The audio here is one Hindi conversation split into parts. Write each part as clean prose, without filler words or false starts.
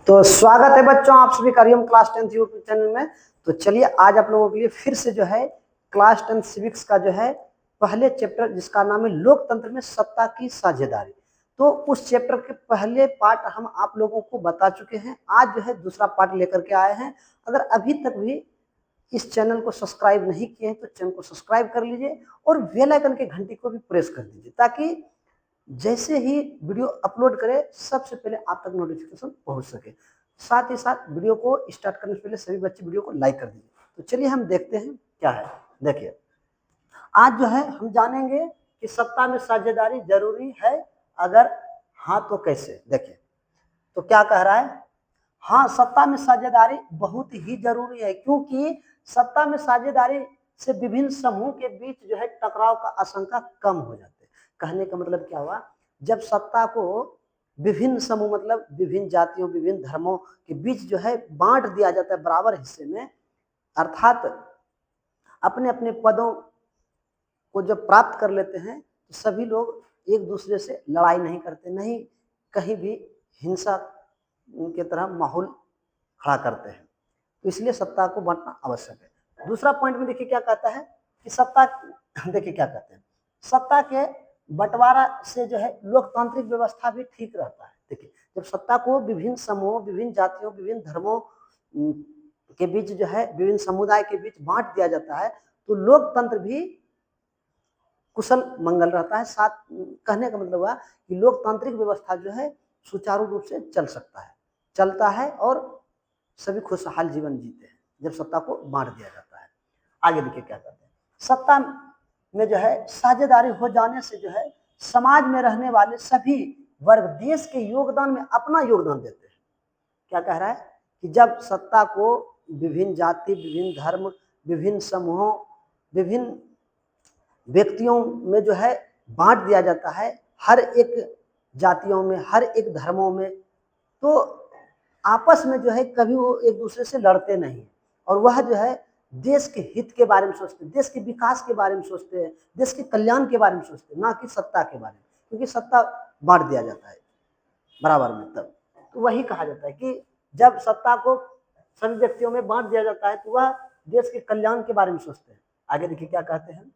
तो स्वागत है बच्चों आप सभी का Hariom class 10th YouTube channel में। तो चलिए आज आप लोगों के लिए फिर से जो है क्लास 10 सिविक्स का जो है पहले चैप्टर जिसका नाम है लोकतंत्र में सत्ता की साझेदारी, तो उस चैप्टर के पहले पार्ट हम आप लोगों को बता चुके हैं। आज जो है दूसरा पार्ट लेकर के आए हैं। अगर अभी तक भी इस चैनल को सब्सक्राइब नहीं किए हैं तो चैनल को सब्सक्राइब कर लीजिए और बेल आइकन के घंटी को भी प्रेस कर दीजिए ताकि जैसे ही वीडियो अपलोड करें सबसे पहले आप तक नोटिफिकेशन पहुंच सके। साथ ही साथ वीडियो को स्टार्ट करने से पहले सभी बच्चे वीडियो को लाइक कर दीजिए। तो चलिए हम देखते हैं क्या है। देखिए आज जो है हम जानेंगे कि सत्ता में साझेदारी जरूरी है, अगर हाँ तो कैसे। देखिए तो क्या कह रहा है, हाँ सत्ता में साझेदारी बहुत ही जरूरी है क्योंकि सत्ता में साझेदारी से विभिन्न समूह के बीच जो है टकराव का आशंका कम हो जाती है। कहने का मतलब क्या हुआ, जब सत्ता को विभिन्न समूह मतलब विभिन्न जातियों विभिन्न धर्मों के बीच जो है बांट दिया जाता है बराबर हिस्से में, अर्थात अपने अपने पदों को जब प्राप्त कर लेते हैं तो सभी लोग एक दूसरे से लड़ाई नहीं करते, नहीं कहीं भी हिंसा की तरह माहौल खड़ा करते हैं। तो इसलिए सत्ता को बांटना आवश्यक है। दूसरा पॉइंट में देखिए क्या कहता है कि सत्ता देखिए क्या कहते हैं, सत्ता के बंटवारा से जो है लोकतांत्रिक व्यवस्था भी ठीक रहता है। देखिए जब सत्ता को विभिन्न समूहों विभिन्न जातियों विभिन्न धर्मों के बीच जो है विभिन्न समुदाय के बीच बांट दिया जाता है तो लोकतंत्र भी कुशल मंगल रहता है। साथ कहने का मतलब हुआ कि लोकतांत्रिक व्यवस्था जो है सुचारू रूप से चल सकता है, चलता है और सभी खुशहाल जीवन जीते हैं जब सत्ता को बांट दिया जाता है। आगे देखिए क्या कहते हैं, सत्ता में जो है साझेदारी हो जाने से जो है समाज में रहने वाले सभी वर्ग देश के योगदान में अपना योगदान देते हैं। क्या कह रहा है कि जब सत्ता को विभिन्न जाति विभिन्न धर्म विभिन्न समूहों विभिन्न व्यक्तियों में जो है बांट दिया जाता है, हर एक जातियों में हर एक धर्मों में, तो आपस में जो है कभी वो एक दूसरे से लड़ते नहीं और वह जो है देश के हित के बारे में सोचते हैं, देश के विकास के बारे में सोचते हैं, देश के कल्याण के बारे में सोचते हैं, ना कि सत्ता के बारे में, क्योंकि सत्ता बांट दिया जाता है बराबर में। तब तो वही कहा जाता है कि जब सत्ता को सभी व्यक्तियों में बांट दिया जाता है तो वह देश के कल्याण के बारे में सोचते हैं। आगे देखिए क्या कहते हैं,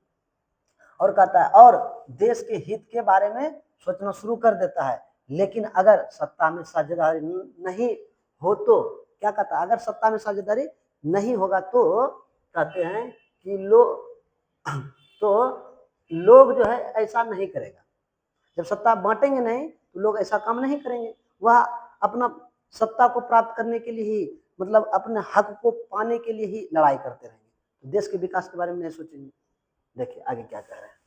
और कहता है और देश के हित के बारे में सोचना शुरू कर देता है। लेकिन अगर सत्ता में साझेदारी नहीं हो तो क्या कहता है, अगर सत्ता में साझेदारी नहीं होगा तो कहते हैं कि लोग जो है ऐसा नहीं करेगा। जब सत्ता बांटेंगे नहीं तो लोग ऐसा काम नहीं करेंगे, वह अपना सत्ता को प्राप्त करने के लिए ही मतलब अपने हक को पाने के लिए ही लड़ाई करते रहेंगे, तो देश के विकास के बारे में नहीं सोचेंगे। देखिए आगे क्या कह रहे हैं,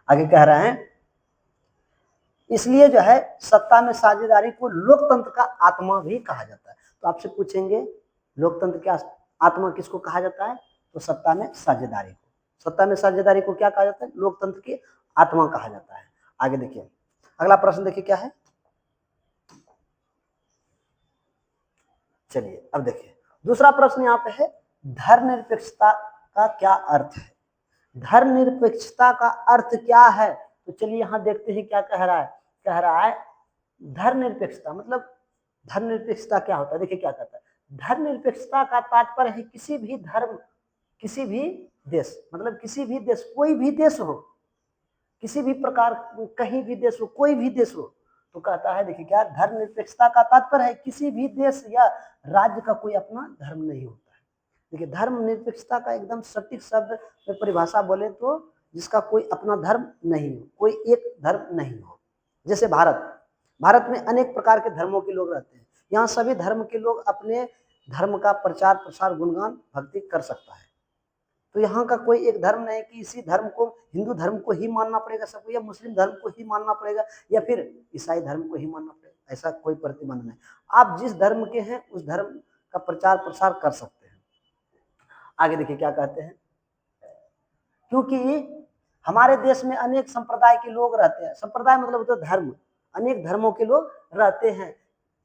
आगे कह रहे हैं इसलिए जो है सत्ता में साझेदारी को लोकतंत्र का आत्मा भी कहा जाता है। तो आपसे पूछेंगे लोकतंत्र का आत्मा किसको कहा जाता है, तो सत्ता में साझेदारी को, सत्ता में साझेदारी को क्या कहा जाता है, लोकतंत्र की आत्मा कहा जाता है। आगे देखिए अगला प्रश्न देखिए क्या है, चलिए अब देखिए दूसरा प्रश्न यहाँ पे है धर्मनिरपेक्षता का क्या अर्थ है। धर्मनिरपेक्षता का अर्थ क्या है, तो चलिए यहाँ देखते हैं क्या कह रहा है। कह रहा है धर्मनिरपेक्षता मतलब धर्मनिरपेक्षता क्या होता है। देखिए क्या कहता है, धर्मनिरपेक्षता का तात्पर्य है किसी भी धर्म किसी भी देश मतलब किसी भी देश कोई भी देश हो, किसी भी प्रकार कहीं भी देश हो कोई भी देश हो, तो कहता है देखिए क्या धर्मनिरपेक्षता का तात्पर्य है किसी भी देश या राज्य का कोई अपना धर्म नहीं होता है। देखिए धर्मनिरपेक्षता का एकदम सटीक शब्द में परिभाषा बोले तो जिसका कोई अपना धर्म नहीं हो, कोई एक धर्म नहीं हो। जैसे भारत में अनेक प्रकार के धर्मों के लोग रहते हैं, यहाँ सभी धर्म के लोग अपने धर्म का प्रचार प्रसार गुणगान भक्ति कर सकता है। तो यहाँ का कोई एक धर्म नहीं कि इसी धर्म को हिंदू धर्म को ही मानना पड़ेगा सबको, या मुस्लिम धर्म को ही मानना पड़ेगा, या फिर ईसाई धर्म को ही मानना पड़ेगा, ऐसा कोई प्रतिबंध नहीं। आप जिस धर्म के हैं उस धर्म का प्रचार प्रसार कर सकते हैं। आगे देखिए क्या कहते हैं, क्योंकि हमारे देश में अनेक संप्रदाय के लोग रहते हैं, संप्रदाय मतलब होता है धर्म, अनेक धर्मों के लोग रहते हैं।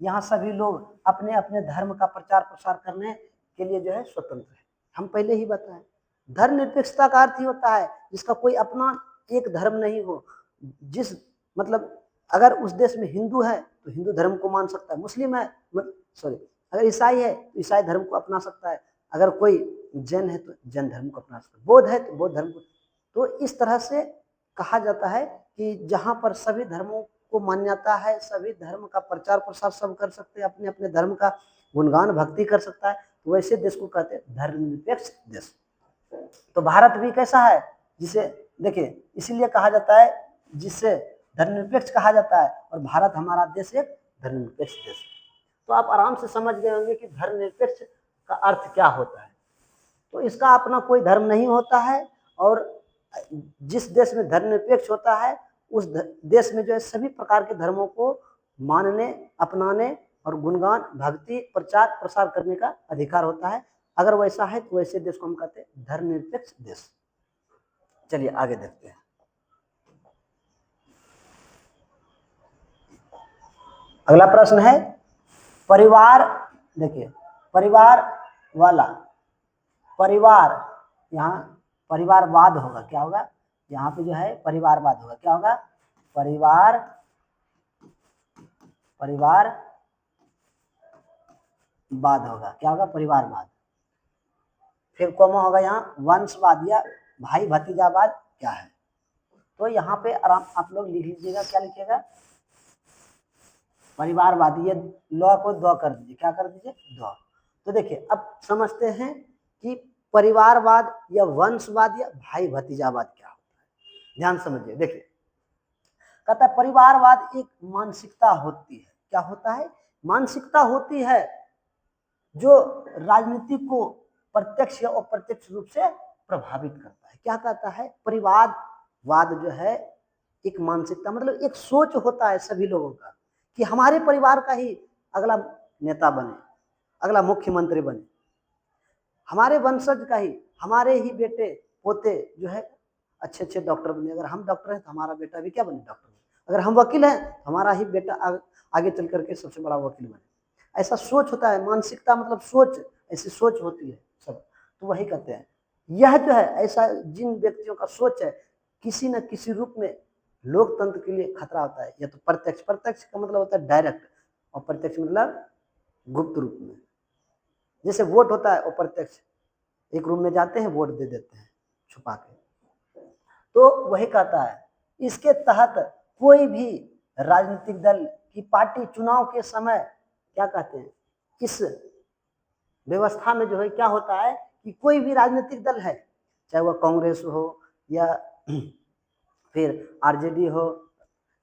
यहाँ सभी लोग अपने अपने धर्म का प्रचार प्रसार करने के लिए जो है स्वतंत्र है। हम पहले ही बताएं धर्मनिरपेक्षता का अर्थ ही होता है जिसका कोई अपना एक धर्म नहीं हो। जिस मतलब अगर उस देश में हिंदू है तो हिंदू धर्म को मान सकता है, मुस्लिम है सॉरी अगर ईसाई है तो ईसाई धर्म को अपना सकता है, अगर कोई जैन है तो जैन धर्म को अपना सकता है, बौद्ध है तो बौद्ध धर्म को। तो इस तरह से कहा जाता है कि जहाँ पर सभी धर्मों को मान्यता है, सभी धर्म का प्रचार प्रसार सब कर सकते हैं, अपने अपने धर्म का गुणगान भक्ति कर सकता है, तो वैसे देश को कहते हैं धर्मनिरपेक्ष देश। तो भारत भी कैसा है, जिसे देखिए इसीलिए कहा जाता है, जिसे धर्मनिरपेक्ष कहा जाता है, और भारत हमारा देश एक धर्मनिरपेक्ष देश है। तो आप आराम से समझ गए होंगे कि धर्मनिरपेक्ष का अर्थ क्या होता है। तो इसका अपना कोई धर्म नहीं होता है, और जिस देश में धर्मनिरपेक्ष होता है उस देश में जो है सभी प्रकार के धर्मों को मानने, अपनाने और गुणगान भक्ति प्रचार प्रसार करने का अधिकार होता है। अगर वैसा है तो वैसे देश को हम कहते हैं धर्मनिरपेक्ष देश। चलिए आगे देखते हैं। अगला प्रश्न है परिवार, देखिए परिवार वाला, परिवार, यहाँ परिवारवाद होगा, क्या होगा यहाँ पे जो है परिवारवाद होगा, क्या होगा परिवारवाद होगा, क्या होगा परिवारवाद। फिर कोमा होगा यहाँ वंशवाद या भाई भतीजावाद क्या है। तो यहाँ पे आराम आप लोग लिख लीजिएगा, क्या लिखिएगा परिवारवाद, ये लॉ को दो कर दीजिए, क्या कर दीजिए दो। तो देखिए अब समझते हैं कि परिवारवाद या वंशवाद या भाई भतीजावाद क्या होता है। ध्यान समझिए, देखिए कहता है परिवारवाद एक मानसिकता होती है, क्या होता है मानसिकता होती है जो राजनीति को प्रत्यक्ष या अप्रत्यक्ष रूप से प्रभावित करता है। क्या कहता है परिवारवाद जो है एक मानसिकता, मतलब एक सोच होता है सभी लोगों का कि हमारे परिवार का ही अगला नेता बने, अगला मुख्यमंत्री बने, हमारे वंशज का ही, हमारे ही बेटे पोते जो है अच्छे अच्छे डॉक्टर बने। अगर हम डॉक्टर हैं तो हमारा बेटा भी क्या बने डॉक्टर बने, अगर हम वकील हैं तो हमारा ही बेटा आगे चल करके सबसे बड़ा वकील बने। ऐसा सोच होता है, मानसिकता मतलब सोच, ऐसी सोच होती है सब। तो वही कहते हैं यह जो है ऐसा जिन व्यक्तियों का सोच है किसी न किसी रूप में लोकतंत्र के लिए खतरा होता है। या तो प्रत्यक्ष, प्रत्यक्ष का मतलब होता है डायरेक्ट, और प्रत्यक्ष मतलब गुप्त रूप में। जैसे वोट होता है अप्रत्यक्ष, एक रूम में जाते हैं वोट दे देते हैं छुपा के। तो वही कहता है इसके तहत कोई भी राजनीतिक दल की पार्टी चुनाव के समय क्या कहते हैं, इस व्यवस्था में जो है क्या होता है कि कोई भी राजनीतिक दल है, चाहे वह कांग्रेस हो या फिर आरजेडी हो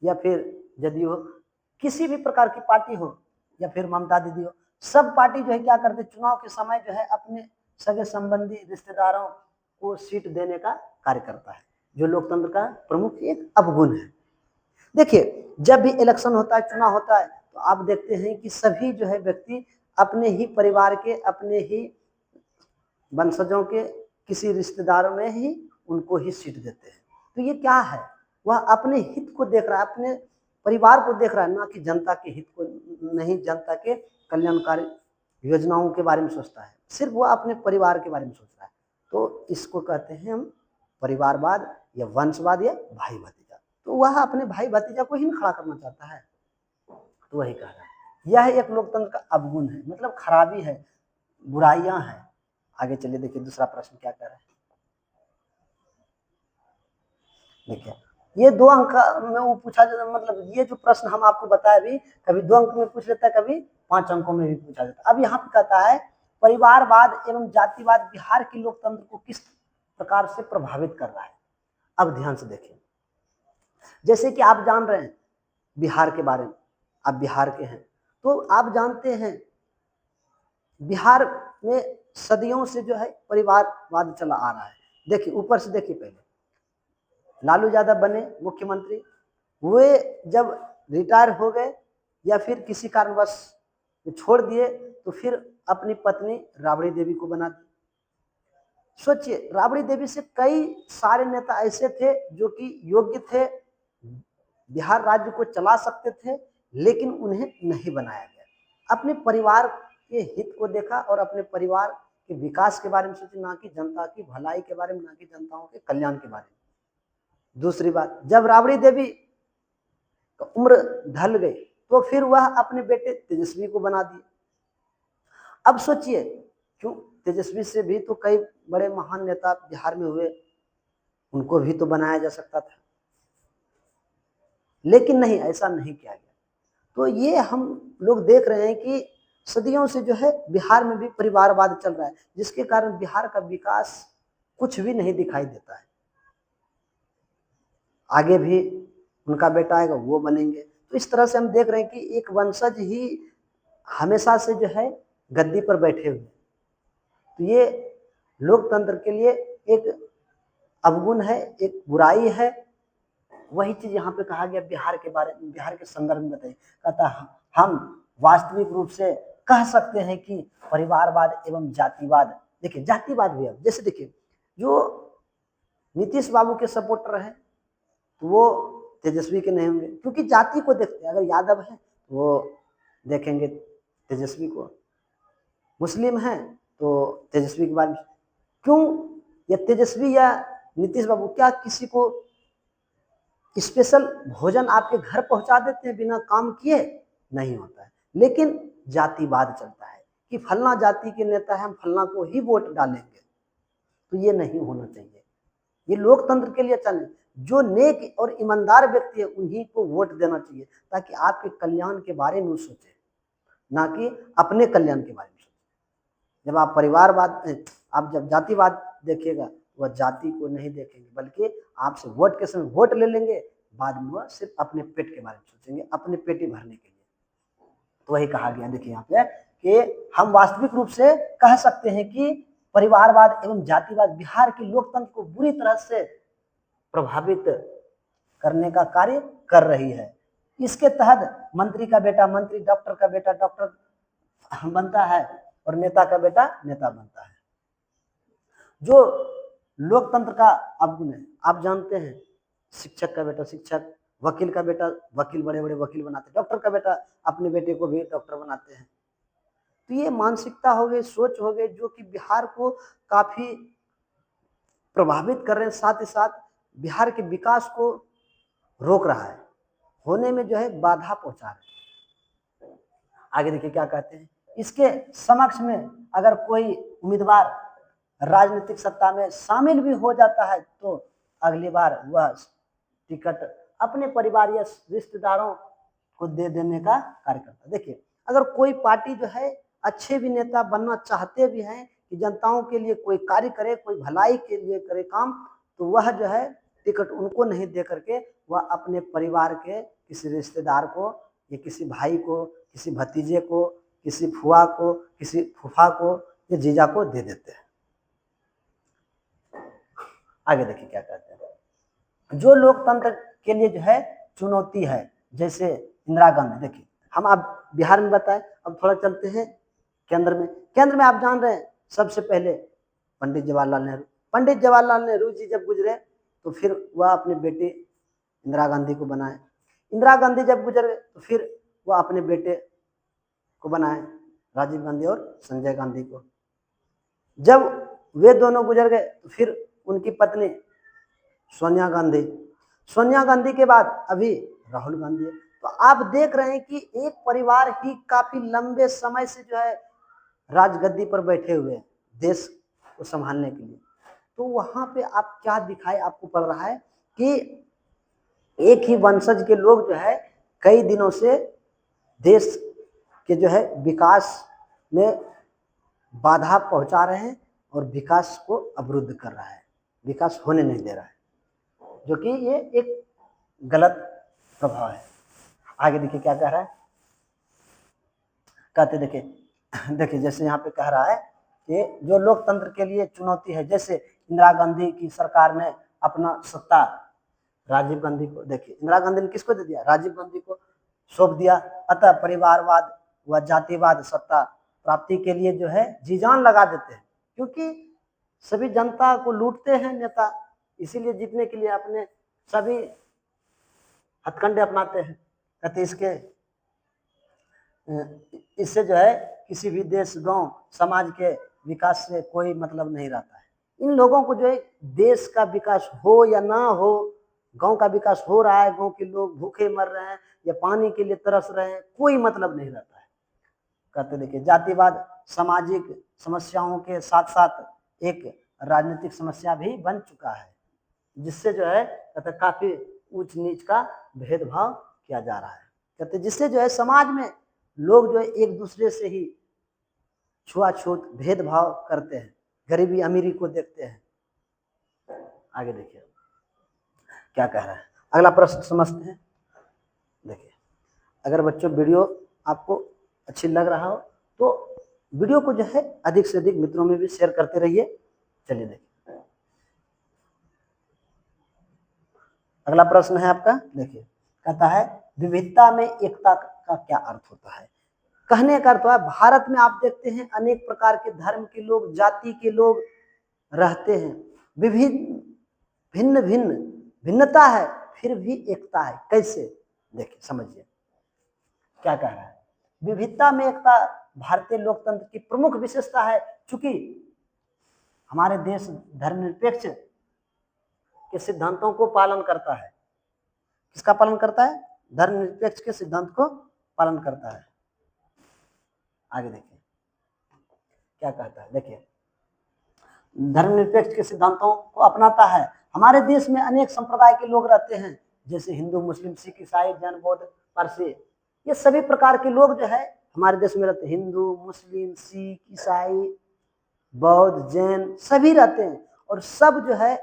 या फिर जदयू हो, किसी भी प्रकार की पार्टी हो या फिर ममता दीदी हो, सब पार्टी जो है क्या करते हैं चुनाव के समय जो है अपने सगे संबंधी रिश्तेदारों को सीट देने का कार्य करता है, जो लोकतंत्र का प्रमुख एक अवगुण है। देखिए जब भी इलेक्शन होता है, चुनाव होता है, तो आप देखते हैं कि सभी जो है व्यक्ति अपने ही परिवार के, अपने ही वंशजों के किसी रिश्तेदारों में ही उनको ही सीट देते हैं। तो ये क्या है, वह अपने हित को देख रहा है, अपने परिवार को देख रहा है, ना कि जनता के हित को, नहीं जनता के कल्याणकारी योजनाओं के बारे में सोचता है, सिर्फ वह अपने परिवार के बारे में सोच रहा है। तो इसको कहते हैं हम परिवारवाद या वंशवाद या भाई भतीजा। तो वह अपने भाई भतीजा को ही खड़ा करना चाहता है। तो वही कह रहा है यह एक लोकतंत्र का अवगुण है, मतलब खराबी है, बुराइयां हैं। आगे चलिए देखिए दूसरा प्रश्न क्या कह रहा है। देखिए ये 2 अंक में वो पूछा जाता, मतलब ये जो प्रश्न हम आपको बताए भी, कभी 2 अंक में पूछ लेता है, कभी 5 अंकों में भी पूछा जाता है। अब यहाँ पे कहता है परिवारवाद एवं जातिवाद बिहार के लोकतंत्र को किस प्रकार से प्रभावित कर रहा है। अब ध्यान से देखिए, जैसे कि आप जान रहे हैं बिहार के बारे में, आप बिहार के हैं तो आप जानते हैं बिहार में सदियों से जो है परिवारवाद चला आ रहा है। देखिए ऊपर से देखिए, पहले लालू यादव बने मुख्यमंत्री, वे जब रिटायर हो गए या फिर किसी कारणवश छोड़ दिए, तो फिर अपनी पत्नी राबड़ी देवी को बना दी। सोचिए राबड़ी देवी से कई सारे नेता ऐसे थे जो कि योग्य थे, बिहार राज्य को चला सकते थे, लेकिन उन्हें नहीं बनाया गया। अपने परिवार के हित को देखा और अपने परिवार के विकास के बारे में सोचे, ना कि जनता की भलाई के बारे में, ना कि जनताओं के कल्याण के बारे में। दूसरी बात, जब राबड़ी देवी का उम्र ढल गई तो फिर वह अपने बेटे तेजस्वी को बना दिए। अब सोचिए, क्यों तेजस्वी से भी तो कई बड़े महान नेता बिहार में हुए, उनको भी तो बनाया जा सकता था, लेकिन नहीं, ऐसा नहीं किया गया। तो ये हम लोग देख रहे हैं कि सदियों से जो है बिहार में भी परिवारवाद चल रहा है, जिसके कारण बिहार का विकास कुछ भी नहीं दिखाई देता है। आगे भी उनका बेटा आएगा, वो बनेंगे। तो इस तरह से हम देख रहे हैं कि एक वंशज ही हमेशा से जो है गद्दी पर बैठे हुए। तो ये लोकतंत्र के लिए एक अवगुण है, एक बुराई है। वही चीज यहाँ पे कहा गया बिहार के बारे में, बिहार के संदर्भ में बताइए। कहता हम वास्तविक रूप से कह सकते हैं कि परिवारवाद एवं जातिवाद, देखिए जातिवाद भी, अब जैसे देखिए जो नीतीश बाबू के सपोर्टर हैं तो वो तेजस्वी के नहीं होंगे, क्योंकि जाति को देखते हैं। अगर यादव है तो वो देखेंगे तेजस्वी को, मुस्लिम हैं तो तेजस्वी के बारे में। क्यों या तेजस्वी या नीतीश बाबू क्या किसी को स्पेशल भोजन आपके घर पहुंचा देते हैं बिना काम किए? नहीं होता है। लेकिन जातिवाद चलता है कि फलना जाति के नेता है, हम फलना को ही वोट डालेंगे। तो ये नहीं होना चाहिए, ये लोकतंत्र के लिए अच्छा नहीं। जो नेक और ईमानदार व्यक्ति है उन्हीं को वोट देना चाहिए, ताकि आपके कल्याण के बारे में सोचे, ना कि अपने कल्याण के बारे में सोचे। जब आप परिवारवाद, आप जब जातिवाद देखिएगा, वह जाति को नहीं देखेंगे, बल्कि आपसे वोट के समय वोट ले लेंगे, बाद में वह सिर्फ अपने पेट के बारे में सोचेंगे, अपने पेट ही भरने के लिए। तो वही कहा गया, देखिए यहाँ पे कि हम वास्तविक रूप से कह सकते हैं कि परिवारवाद एवं जातिवाद बिहार के लोकतंत्र को बुरी तरह से प्रभावित करने का कार्य कर रही है। इसके तहत मंत्री का बेटा मंत्री, डॉक्टर का बेटा डॉक्टर बनता है और नेता का बेटा नेता बनता है। जो लोकतंत्र का अवगुण है, आप जानते हैं, शिक्षक का बेटा शिक्षक, वकील का बेटा वकील, बड़े बड़े वकील बनाते हैं, डॉक्टर का बेटा अपने बेटे को भी डॉक्टर बनाते हैं। तो ये मानसिकता हो गई, सोच हो गई, जो कि बिहार को काफी प्रभावित कर रहे हैं, साथ ही साथ बिहार के विकास को रोक रहा है, होने में जो है बाधा पहुंचा रहे हैं। आगे देखिए क्या कहते हैं, इसके समक्ष में अगर कोई उम्मीदवार राजनीतिक सत्ता में शामिल भी हो जाता है तो अगली बार वह टिकट अपने परिवार या रिश्तेदारों को दे देने का कार्य करता है। देखिए अगर कोई पार्टी जो है अच्छे भी नेता बनना चाहते भी हैं कि जनताओं के लिए कोई कार्य करे, कोई भलाई के लिए करे काम, तो वह जो है टिकट उनको नहीं दे करके वह अपने परिवार के किसी रिश्तेदार को या किसी भाई को, किसी भतीजे को, किसी फुआ को, किसी फूफा को या जीजा को दे देते हैं। आगे देखिए क्या कहते हैं, जो लोकतंत्र के लिए जो है चुनौती है, जैसे इंदिरा गांधी। देखिए हम आप बिहार में बताएं, अब थोड़ा चलते हैं केंद्र में। केंद्र में आप जान रहे हैं सबसे पहले पंडित जवाहरलाल नेहरू। पंडित जवाहरलाल नेहरू जी जब गुजरे तो फिर वह अपने बेटे इंदिरा गांधी को बनाए। इंदिरा गांधी जब गुजर गए तो फिर वह अपने बेटे को बनाए, राजीव गांधी और संजय गांधी को। जब वे दोनों गुजर गए तो फिर उनकी पत्नी सोनिया गांधी, सोनिया गांधी के बाद अभी राहुल गांधी है। तो आप देख रहे हैं कि एक परिवार ही काफी लंबे समय से जो है राजगद्दी पर बैठे हुए हैं देश को संभालने के लिए। तो वहां पे आप क्या दिखाई आपको पड़ रहा है कि एक ही वंशज के लोग जो है कई दिनों से देश के जो है विकास में बाधा पहुंचा रहे हैं और विकास को अवरुद्ध कर रहा है, विकास होने नहीं दे रहा है, जो कि ये एक गलत प्रभाव है। आगे देखिए क्या कह रहा है, कहते देखिए जैसे यहाँ पे कह रहा है कि जो लोकतंत्र के लिए चुनौती है, जैसे इंदिरा गांधी की सरकार ने अपना सत्ता राजीव गांधी को, देखिए इंदिरा गांधी ने किसको दे दिया, राजीव गांधी को सौंप दिया। अतः परिवारवाद व जातिवाद सत्ता प्राप्ति के लिए जो है जी जान लगा देते हैं, क्योंकि सभी जनता को लूटते हैं नेता, इसीलिए जीतने के लिए अपने सभी हथकंडे अपनाते हैं। कहते इससे जो है किसी भी देश, गांव, समाज के विकास से कोई मतलब नहीं रहता है। इन लोगों को जो है देश का विकास हो या ना हो, गांव का विकास हो रहा है, गांव के लोग भूखे मर रहे हैं, या पानी के लिए तरस रहे हैं, कोई मतलब नहीं रहता है। कहते देखिए जातिवाद सामाजिक समस्याओं के साथ साथ एक राजनीतिक समस्या भी बन चुका है, जिससे जो है कहते काफी ऊंच नीच का भेदभाव किया जा रहा है। कहते जिससे जो है समाज में लोग जो है एक दूसरे से ही छुआछूत भेदभाव करते हैं, गरीबी अमीरी को देखते हैं। आगे देखिए क्या कह रहा है, अगला प्रश्न समझते हैं। देखिए अगर बच्चों वीडियो आपको अच्छी लग रहा हो तो वीडियो को जो है अधिक से अधिक मित्रों में भी शेयर करते रहिए। चलिए देखिए अगला प्रश्न है आपका। देखिए कहता है विविधता में एकता का क्या अर्थ होता है। कहने का अर्थ है भारत में आप देखते हैं अनेक प्रकार के धर्म के लोग, जाति के लोग रहते हैं, विभिन्न भिन्न भिन्न भिन्नता है फिर भी एकता है। कैसे, देखिए समझिए क्या कह रहा है। विविधता में एकता भारतीय लोकतंत्र की प्रमुख विशेषता है। चूंकि हमारे देश धर्मनिरपेक्ष के सिद्धांतों को पालन करता है। किसका पालन करता है? धर्मनिरपेक्ष के सिद्धांत को पालन करता है। आगे देखिए क्या कहता है। देखिए धर्मनिरपेक्ष के सिद्धांतों को अपनाता है। हमारे देश में अनेक संप्रदाय के लोग रहते हैं, जैसे हिंदू, मुस्लिम, सिख, ईसाई, जैन, बौद्ध, पारसी। ये सभी प्रकार के लोग जो है हमारे देश में रहते हैं। हिंदू, मुस्लिम, सिख, ईसाई, बौद्ध, जैन सभी रहते हैं, और सब जो है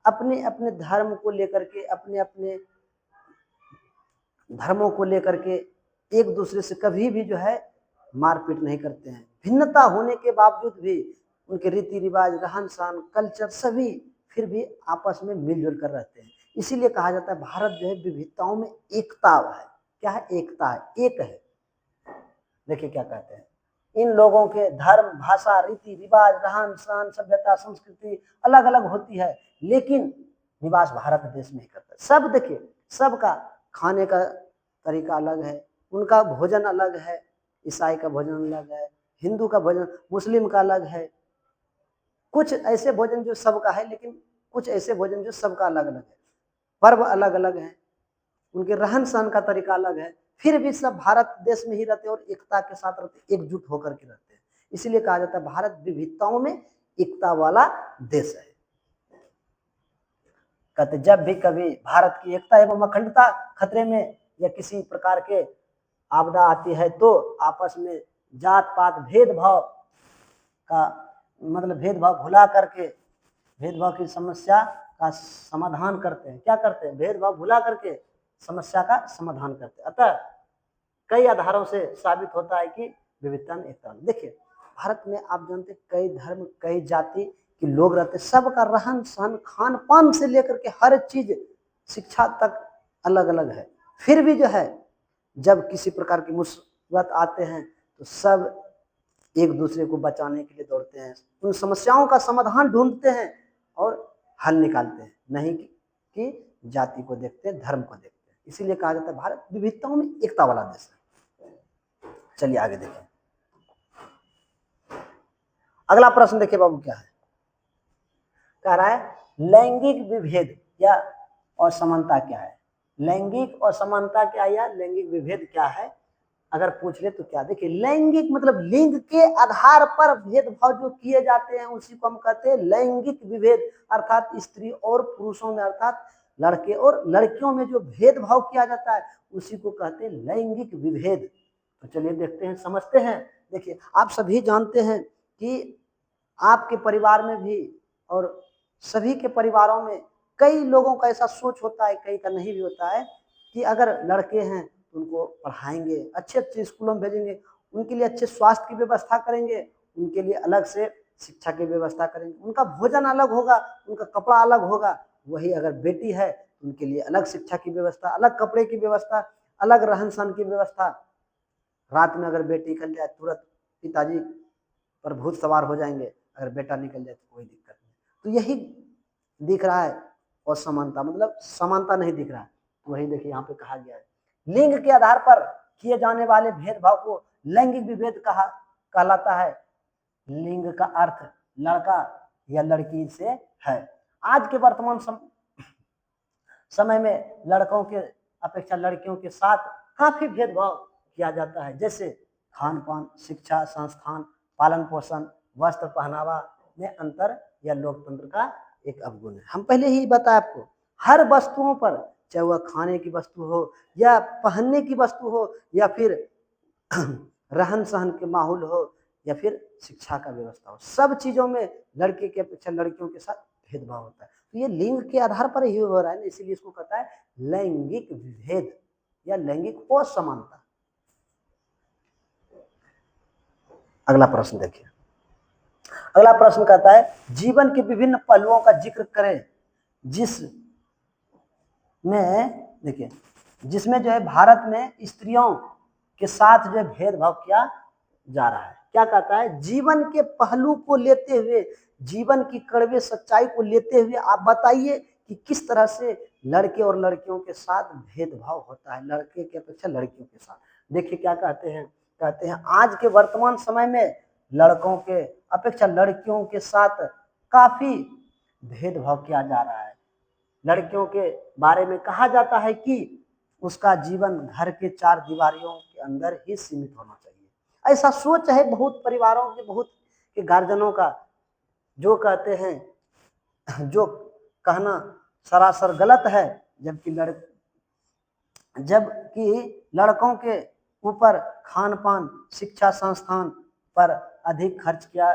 अपने अपने धर्म को लेकर के, अपने अपने धर्मों को लेकर के एक दूसरे से कभी भी जो है मारपीट नहीं करते हैं। भिन्नता होने के बावजूद भी उनके रीति रिवाज, रहन सहन, कल्चर सभी फिर भी आपस में मिलजुल कर रहते हैं। इसीलिए कहा जाता है भारत जो है विविधताओं में एकता है। क्या है? एकता है, एक है। देखिए क्या कहते हैं, इन लोगों के धर्म, भाषा, रीति रिवाज, रहन सहन, सभ्यता, संस्कृति अलग अलग होती है, लेकिन निवास भारत देश में ही करता है। सब देखिए सबका खाने का तरीका अलग है, उनका भोजन अलग है, ईसाई का भोजन अलग है, हिंदू का भोजन, मुस्लिम का अलग है। कुछ ऐसे भोजन जो सबका है, लेकिन कुछ ऐसे भोजन जो सबका अलग अलग है। पर्व अलग अलग है, उनके रहन सहन का तरीका अलग है, फिर भी सब भारत देश में ही रहते और एकता के साथ रहते, एकजुट होकर के रहते हैं। इसीलिए कहा जाता है भारत विविधताओं में एकता वाला देश है। कहते जब भी कभी भारत की एकता एवं अखंडता खतरे में या किसी प्रकार के आपदा आती है तो आपस में जात पात भेदभाव का मतलब भेदभाव भुला करके भेदभाव की समस्या का समाधान करते हैं। क्या करते हैं? भेदभाव भुला करके समस्या का समाधान करते हैं। अतः कई आधारों से साबित होता है कि विविधता में एकता। देखिए भारत में आप जानते कई धर्म, कई जाति के लोग रहते, सबका रहन सहन, खान पान से लेकर के हर चीज, शिक्षा तक अलग अलग है। फिर भी जो है जब किसी प्रकार की मुसीबत आते हैं तो सब एक दूसरे को बचाने के लिए दौड़ते हैं, उन समस्याओं का समाधान ढूंढते हैं और हल निकालते हैं, नहीं कि जाति को देखते हैं, धर्म को देखते हैं। इसीलिए कहा जाता है भारत विविधताओं में एकता वाला देश है। चलिए आगे देखिए अगला प्रश्न। देखिए बाबू क्या है, कह रहा है लैंगिक विभेद या असमानता क्या है। लैंगिक असमानता क्या या लैंगिक विभेद क्या है अगर पूछ ले तो क्या। देखिए लैंगिक मतलब लिंग के आधार पर भेदभाव जो किए जाते हैं उसी को हम कहते हैं लैंगिक विभेद, अर्थात स्त्री और पुरुषों में, अर्थात लड़के और लड़कियों में जो भेदभाव किया जाता है उसी को कहते हैं लैंगिक विभेद। तो चलिए देखते हैं, समझते हैं। देखिए आप सभी जानते हैं कि आपके परिवार में भी और सभी के परिवारों में कई लोगों का ऐसा सोच होता है, कई का नहीं भी होता है, कि अगर लड़के हैं तो उनको पढ़ाएंगे, अच्छे अच्छे स्कूलों में भेजेंगे, उनके लिए अच्छे स्वास्थ्य की व्यवस्था करेंगे, उनके लिए अलग से शिक्षा की व्यवस्था करेंगे, उनका भोजन अलग होगा, उनका कपड़ा अलग होगा। वही अगर बेटी है तो उनके लिए अलग शिक्षा की व्यवस्था, अलग कपड़े की व्यवस्था, अलग रहन सहन की व्यवस्था। रात में अगर बेटी निकल जाए तुरंत पिताजी पर भूत सवार हो जाएंगे, अगर बेटा निकल जाए तो कोई दिक्कत नहीं। तो यही दिख रहा है असमानता, मतलब समानता नहीं दिख रहा है। वही देखिए यहाँ पे कहा गया है लिंग के आधार पर किए जाने वाले भेदभाव को लैंगिक विभेद कहलाता है। लिंग का अर्थ लड़का या लड़की से है। आज के वर्तमान समय में लड़कों के अपेक्षा लड़कियों के साथ काफी भेदभाव किया जाता है, जैसे खान पान, शिक्षा, संस्थान, पालन पोषण, वस्त्र पहनावा में अंतर या लोकतंत्र का एक अवगुण है। हम पहले ही बताया आपको, हर वस्तुओं पर, चाहे वह खाने की वस्तु हो या पहनने की वस्तु हो या फिर रहन सहन के माहौल हो या फिर शिक्षा का व्यवस्था हो, सब चीजों में लड़के की अपेक्षा लड़कियों के साथ भेदभाव होता है। तो ये लिंग के आधार पर ही हो रहा है ना, इसीलिए इसको कहता है लैंगिक विभेद या लैंगिक असमानता। अगला प्रश्न देखिए, अगला प्रश्न कहता है जीवन के विभिन्न पहलुओं का जिक्र करें जिसमें जो है भारत में स्त्रियों के साथ जो है भेदभाव किया जा रहा है। क्या कहता है, जीवन के पहलू को लेते हुए, जीवन की कड़वे सच्चाई को लेते हुए आप बताइए कि किस तरह से लड़के और लड़कियों के साथ भेदभाव होता है, लड़के की अपेक्षा लड़कियों के साथ। देखिए क्या कहते हैं, कहते हैं आज के वर्तमान समय में लड़कों के अपेक्षा लड़कियों के साथ काफी भेदभाव किया जा रहा है। लड़कियों के बारे में कहा जाता है कि उसका जीवन घर के चार दीवारियों के अंदर ही सीमित होना चाहिए। ऐसा सोच है बहुत परिवारों के, बहुत के गार्जियनों का, जो कहते हैं, जो कहना सरासर गलत है, जबकि लड़कों के ऊपर खान पान, शिक्षा संस्थान पर अधिक खर्च किया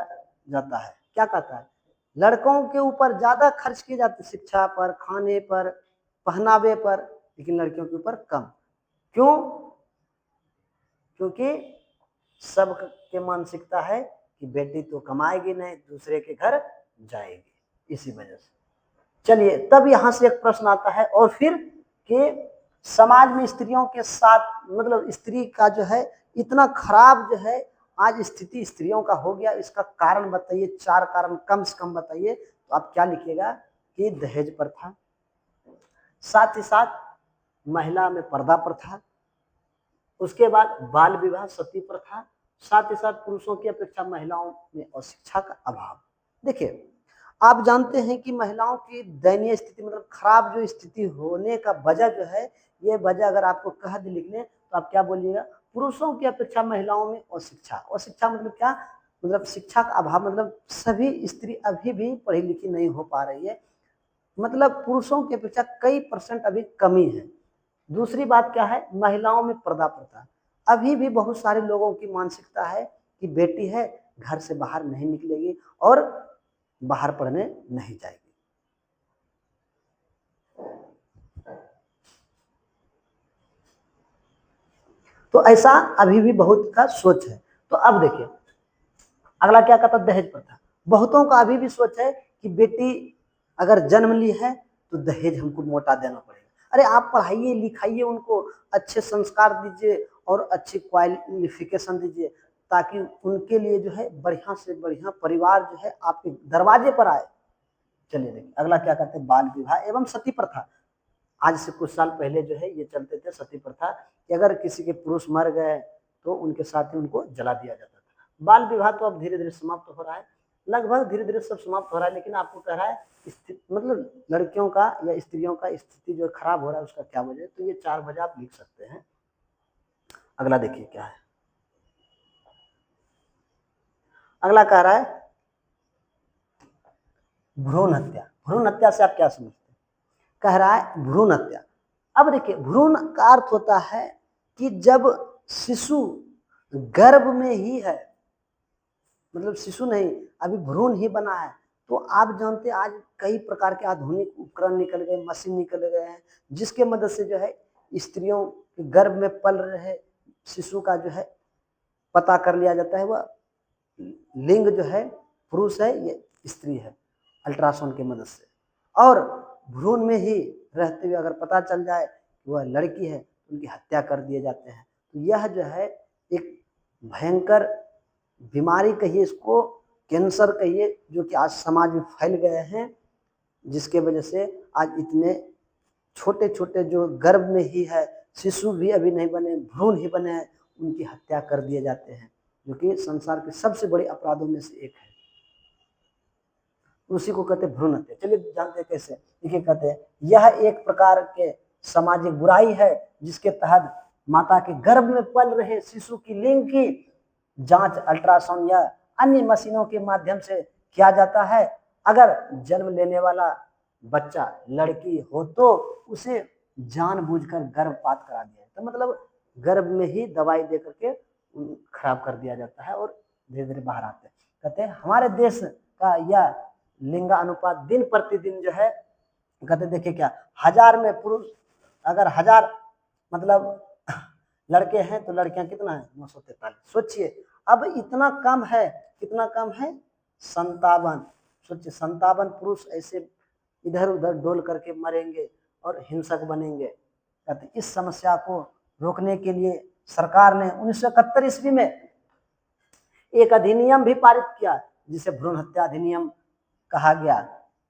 जाता है। क्या कहता है, लड़कों के ऊपर ज्यादा खर्च किए जाते, शिक्षा पर, खाने पर, पहनावे पर, लेकिन लड़कियों के ऊपर कम। क्यों? क्योंकि सबके मानसिकता है कि बेटी तो कमाएगी नहीं, दूसरे के घर जाएगी, इसी वजह से। चलिए, तब यहां से एक प्रश्न आता है, और फिर कि समाज में स्त्रियों के साथ, मतलब स्त्री का जो है इतना खराब जो है आज स्थिति स्त्रियों का हो गया, इसका कारण बताइए, 4 कारण कम से कम बताइए। तो आप क्या लिखिएगा कि दहेज प्रथा, साथ ही साथ महिला में पर्दा प्रथा, उसके बाद बाल विवाह, सती प्रथा, साथ ही साथ पुरुषों की अपेक्षा महिलाओं में अशिक्षा का अभाव। देखिए, आप जानते हैं कि महिलाओं की दयनीय स्थिति, मतलब खराब जो स्थिति होने का वजह जो है, ये वजह अगर आपको कह दे लिखने तो आप क्या बोलिएगा, पुरुषों की अपेक्षा महिलाओं में अशिक्षा। अशिक्षा मतलब क्या, मतलब शिक्षा का अभाव, मतलब सभी स्त्री अभी भी पढ़ी लिखी नहीं हो पा रही है, मतलब पुरुषों की अपेक्षा कई % अभी कमी है। दूसरी बात क्या है, महिलाओं में पर्दा प्रथा, अभी भी बहुत सारे लोगों की मानसिकता है कि बेटी है, घर से बाहर नहीं निकलेगी और बाहर पढ़ने नहीं जाएगी। तो ऐसा अभी भी बहुत का सोच है। तो अब देखिए अगला क्या कहता है, दहेज प्रथा। बहुतों का अभी भी सोच है कि बेटी अगर जन्म ली है तो दहेज हमको मोटा देना पड़ेगा। अरे आप पढ़ाइए लिखाइए, उनको अच्छे संस्कार दीजिए और अच्छी क्वालिफिकेशन दीजिए, ताकि उनके लिए जो है बढ़िया से बढ़िया परिवार जो है आपके दरवाजे पर आए। चलिए देखिए अगला क्या कहते हैं, बाल विवाह एवं सती प्रथा। आज से कुछ साल पहले जो है ये चलते थे सती प्रथा, कि अगर किसी के पुरुष मर गए तो उनके साथ ही उनको जला दिया जाता था। बाल विवाह तो अब धीरे धीरे समाप्त हो रहा है, लगभग धीरे धीरे सब समाप्त हो रहा है, लेकिन आपको कह रहा है मतलब लड़कियों का या स्त्रियों का स्थिति जो खराब हो रहा है उसका क्या वजह है। तो ये 4 वजह आप लिख सकते हैं। अगला देखिए क्या है, अगला कह रहा है भ्रूण हत्या। भ्रूण हत्या से आप क्या समझते हैं, कह रहा है भ्रूण हत्या। अब देखिए भ्रूण का अर्थ होता है कि जब शिशु गर्भ में ही है, मतलब शिशु नहीं, अभी भ्रूण ही बना है, तो आप जानते हैं आज कई प्रकार के आधुनिक उपकरण निकल गए, मशीन निकल गए हैं, जिसके मदद से जो है स्त्रियों के गर्भ में पल रहे शिशु का जो है पता कर लिया जाता है, वह लिंग जो है पुरुष है ये स्त्री है, अल्ट्रासाउंड की मदद से। और भ्रूण में ही रहते हुए अगर पता चल जाए कि वह लड़की है तो उनकी हत्या कर दिए जाते हैं। तो यह जो है एक भयंकर बीमारी कहिए, इसको कैंसर कहिए, जो कि आज समाज में फैल गए हैं, जिसके वजह से आज इतने छोटे छोटे जो गर्भ में ही है, शिशु भी अभी नहीं बने, भ्रूण ही बने हैं, उनकी हत्या कर दिए जाते हैं, जो कि संसार के सबसे बड़े अपराधों में से एक है। उसी को कहते हैं भ्रूण हत्या। चलिए जानते हैं कैसे। देखिए कहते हैं यह एक प्रकार के सामाजिक बुराई है जिसके तहत माता के गर्भ में पल रहे शिशु की लिंग की जांच अल्ट्रासाउंड या अन्य मशीनों के माध्यम से किया जाता है। अगर जन्म लेने वाला बच्चा लड़की हो तो उसे जानबूझकर गर्भपात करा दिया, तो मतलब गर्भ में ही दवाई दे करके खराब कर दिया जाता है और धीरे धीरे बाहर आते हैं। कहते हैं हमारे देश का यह लिंगा अनुपात दिन प्रतिदिन जो है, कहते देखिए क्या, 1000 में पुरुष, अगर 1000 मतलब लड़के हैं तो लड़कियां कितना है, 943। सोचिए अब इतना कम है, कितना कम है, 57। सोचिए 57 पुरुष ऐसे इधर उधर डोल करके मरेंगे और हिंसक बनेंगे। कहते इस समस्या को रोकने के लिए सरकार ने 1971 ईस्वी में एक अधिनियम भी पारित किया जिसे भ्रूण हत्या अधिनियम कहा गया,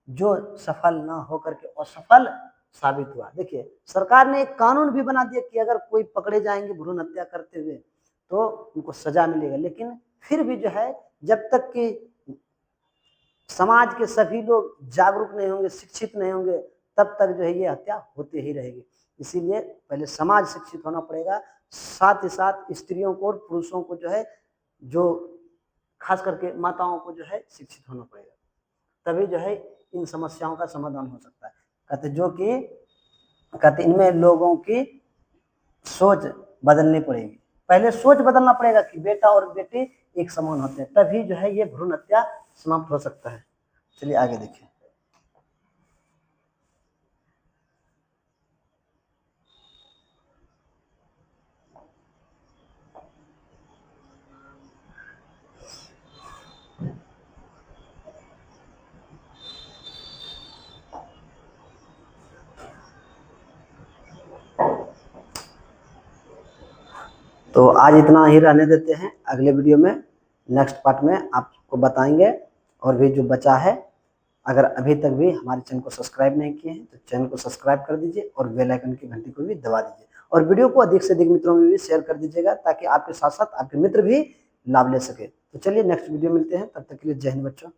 जो सफल न होकर के असफल साबित हुआ। देखिए सरकार ने एक कानून भी बना दिया कि अगर कोई पकड़े जाएंगे भ्रूण हत्या करते हुए तो उनको सजा मिलेगा, लेकिन फिर भी जो है जब तक कि समाज के सभी लोग जागरूक नहीं होंगे, शिक्षित नहीं होंगे, तब तक जो है ये हत्या होती ही रहेगी। इसीलिए पहले समाज शिक्षित होना पड़ेगा, साथ ही साथ स्त्रियों को और पुरुषों को जो है, जो खास करके माताओं को जो है शिक्षित होना पड़ेगा, तभी जो है इन समस्याओं का समाधान हो सकता है। कहते जो कि कहते इनमें लोगों की सोच बदलनी पड़ेगी, पहले सोच बदलना पड़ेगा कि बेटा और बेटी एक समान होते हैं, तभी जो है ये भ्रूण हत्या समाप्त हो सकता है। चलिए आगे देखिए। तो आज इतना ही रहने देते हैं, अगले वीडियो में नेक्स्ट पार्ट में आपको बताएंगे। और भी जो बचा है, अगर अभी तक भी हमारे चैनल को सब्सक्राइब नहीं किए हैं तो चैनल को सब्सक्राइब कर दीजिए और बेल आइकन की घंटी को भी दबा दीजिए, और वीडियो को अधिक से अधिक मित्रों में भी शेयर कर दीजिएगा ताकि आपके साथ साथ आपके मित्र भी लाभ ले सके। तो चलिए नेक्स्ट वीडियो मिलते हैं, तब तक के लिए जय हिंद बच्चों।